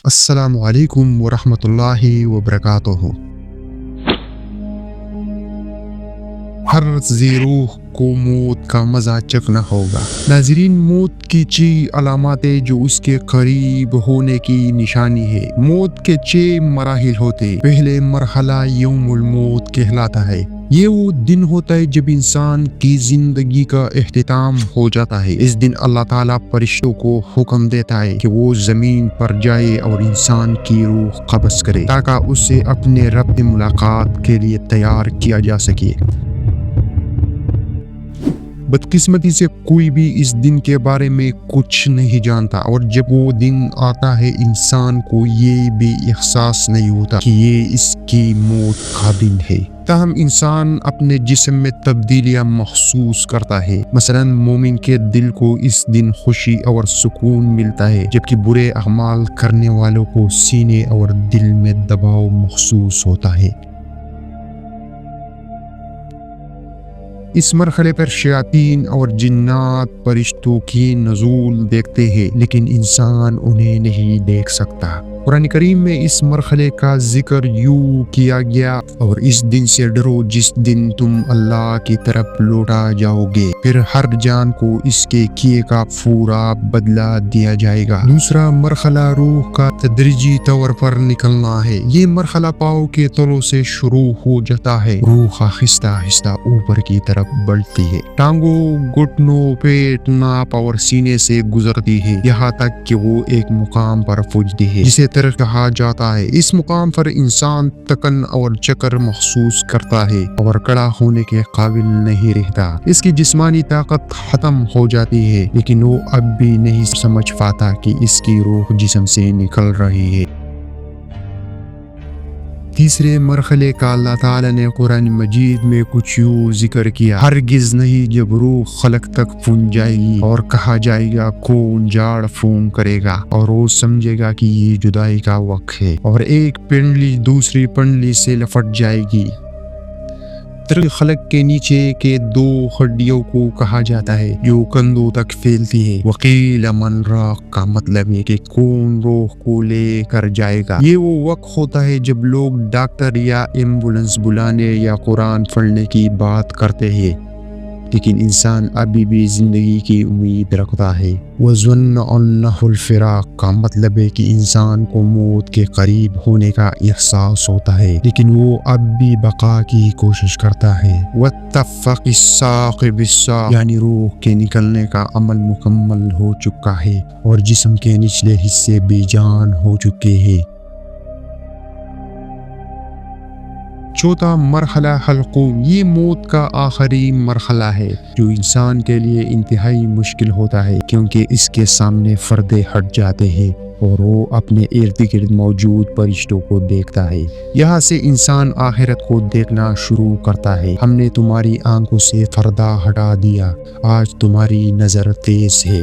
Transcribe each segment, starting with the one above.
السلام علیکم ورحمۃ اللہ وبرکاتہ۔ ہر ذی روح کو موت کا مزہ چکھنا ہوگا۔ ناظرین، موت کی 6 علاماتیں جو اس کے قریب ہونے کی نشانی ہے۔ موت کے 6 مراحل ہوتے۔ پہلے مرحلہ یوم الموت کہلاتا ہے۔ یہ وہ دن ہوتا ہے جب انسان کی زندگی کا اختتام ہو جاتا ہے۔ اس دن اللہ تعالیٰ فرشتوں کو حکم دیتا ہے کہ وہ زمین پر جائے اور انسان کی روح قبض کرے تاکہ اسے اپنے رب سے ملاقات کے لیے تیار کیا جا سکے۔ بدقسمتی سے کوئی بھی اس دن کے بارے میں کچھ نہیں جانتا، اور جب وہ دن آتا ہے انسان کو یہ بھی احساس نہیں ہوتا کہ یہ اس کی موت کا دن ہے۔ تاہم انسان اپنے جسم میں تبدیلیاں محسوس کرتا ہے۔ مثلا مومن کے دل کو اس دن خوشی اور سکون ملتا ہے، جبکہ برے اعمال کرنے والوں کو سینے اور دل میں دباؤ محسوس ہوتا ہے۔ اس مرحلے پر شیاطین اور جنات فرشتوں کی نزول دیکھتے ہیں، لیکن انسان انہیں نہیں دیکھ سکتا۔ قرآن کریم میں اس مرحلے کا ذکر یوں کیا گیا: اور اس دن سے ڈرو جس دن تم اللہ کی طرف لوٹا جاؤ گے، پھر ہر جان کو اس کے کیے کا پورا بدلہ دیا جائے گا۔ دوسرا مرحلہ روح کا تدریجی طور پر نکلنا ہے۔ یہ مرحلہ پاؤں کے تلوں سے شروع ہو جاتا ہے۔ روح آہستہ آہستہ اوپر کی طرف بڑھتی ہے، ٹانگوں، گھٹنوں، پیٹ، ناپ اور سینے سے گزرتی ہے، یہاں تک کہ وہ ایک مقام پر پہنچتی ہے جسے ترک کہا جاتا ہے۔ اس مقام پر انسان تکن اور چکر محسوس کرتا ہے اور کھڑا ہونے کے قابل نہیں رہتا۔ اس کی جسمانی طاقت ختم ہو جاتی ہے، لیکن وہ اب بھی نہیں سمجھ پاتا کہ اس کی روح جسم سے نکل رہی ہے۔ تیسرے مرحلے کا اللہ تعالیٰ نے قرآن مجید میں کچھ یوں ذکر کیا: ہرگز نہیں جب روح خلق تک پہنچ جائے گی اور کہا جائے گا کون جھاڑ پھونک کرے گا، اور وہ سمجھے گا کہ یہ جدائی کا وقت ہے، اور ایک پنڈلی دوسری پنڈلی سے لپٹ جائے گی۔ خلق کے نیچے کے 2 ہڈیوں کو کہا جاتا ہے جو کندھوں تک پھیلتی ہے۔ وقیل من راق کا مطلب ہے کہ کون روح کو لے کر جائے گا۔ یہ وہ وقت ہوتا ہے جب لوگ ڈاکٹر یا ایمبولینس بلانے یا قرآن پڑھنے کی بات کرتے ہیں، لیکن انسان ابھی بھی زندگی کی امید رکھتا ہے۔ وَظَنَّ أَنَّهُ الْفِرَاقُ کا مطلب ہے کہ انسان کو موت کے قریب ہونے کا احساس ہوتا ہے، لیکن وہ اب بھی بقا کی کوشش کرتا ہے۔ وَاتَّفَّقِ السَّاقِ بِالسَّاقِ یعنی روح کے نکلنے کا عمل مکمل ہو چکا ہے اور جسم کے نچلے حصے بے جان ہو چکے ہیں۔ چوتھا مرحلہ حلقوم، یہ موت کا آخری مرحلہ ہے جو انسان کے لیے انتہائی مشکل ہوتا ہے، کیونکہ اس کے سامنے پردے ہٹ جاتے ہیں اور وہ اپنے ارد گرد موجود فرشتوں کو دیکھتا ہے۔ یہاں سے انسان آخرت کو دیکھنا شروع کرتا ہے۔ ہم نے تمہاری آنکھوں سے پردہ ہٹا دیا، آج تمہاری نظر تیز ہے۔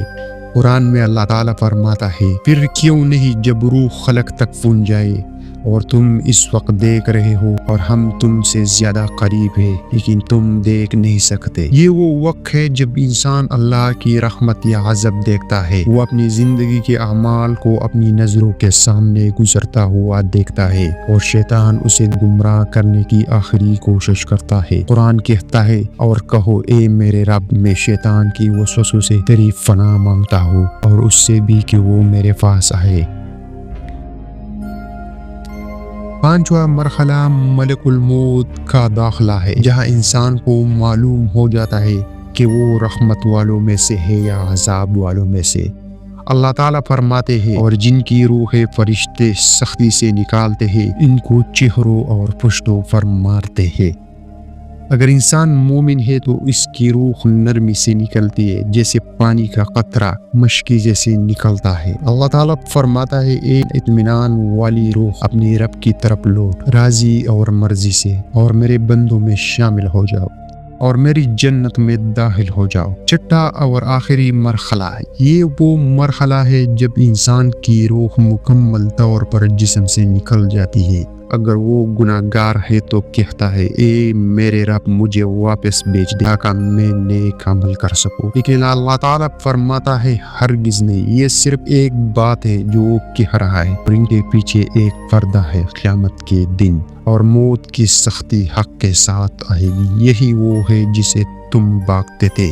قرآن میں اللہ تعالیٰ فرماتا ہے: پھر کیوں نہیں جب روح خلق تک پہنچ جائے اور تم اس وقت دیکھ رہے ہو اور ہم تم سے زیادہ قریب ہیں، لیکن تم دیکھ نہیں سکتے۔ یہ وہ وقت ہے جب انسان اللہ کی رحمت یا عذاب دیکھتا ہے۔ وہ اپنی زندگی کے اعمال کو اپنی نظروں کے سامنے گزرتا ہوا دیکھتا ہے اور شیطان اسے گمراہ کرنے کی آخری کوشش کرتا ہے۔ قرآن کہتا ہے: اور کہو اے میرے رب، میں شیطان کی وسوسوں سے تیری پناہ مانگتا ہوں اور اس سے بھی کہ وہ میرے پاس آئے۔ پانچواں مرحلہ ملک الموت کا داخلہ ہے، جہاں انسان کو معلوم ہو جاتا ہے کہ وہ رحمت والوں میں سے ہے یا عذاب والوں میں سے۔ اللہ تعالیٰ فرماتے ہیں: اور جن کی روحیں فرشتے سختی سے نکالتے ہیں، ان کو چہروں اور پشتوں پر مارتے ہیں۔ اگر انسان مومن ہے تو اس کی روح نرمی سے نکلتی ہے، جیسے پانی کا قطرہ مشکی جیسے نکلتا ہے۔ اللہ تعالیٰ فرماتا ہے: اے اطمینان والی روح، اپنی رب کی طرف لوٹ، راضی اور مرضی سے، اور میرے بندوں میں شامل ہو جاؤ۔ اور میری جنت میں داخل ہو جاؤ۔ چھٹا اور آخری مرحلہ ہے، یہ وہ مرحلہ ہے جب انسان کی روح مکمل طور پر جسم سے نکل جاتی ہے۔ اگر وہ گناہگار ہے تو کہتا ہے، اے میرے رب مجھے واپس بھیج دے تاکہ میں نیک عمل کر سکوں۔ لیکن اللہ تعالیٰ فرماتا ہے ہرگز نہیں، یہ صرف ایک بات ہے جو وہ کہہ رہا ہے، اور ان کے پیچھے ایک پردہ ہے قیامت کے دن، اور موت کی سختی حق کے ساتھ آئے گی۔ یہی وہ ہے جسے تم بھاگتے تھے۔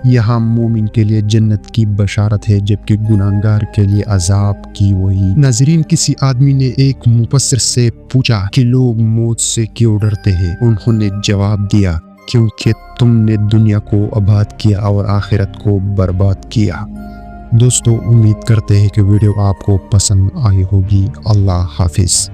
یہاں مومن کے لیے جنت کی بشارت ہے، جبکہ گناہگار کے لیے عذاب کی وہی۔ ناظرین، کسی آدمی نے ایک مفسر سے پوچھا کہ لوگ موت سے کیوں ڈرتے ہیں؟ انہوں نے جواب دیا، کیونکہ تم نے دنیا کو آباد کیا اور آخرت کو برباد کیا۔ دوستو، امید کرتے ہیں کہ ویڈیو آپ کو پسند آئی ہوگی۔ اللہ حافظ۔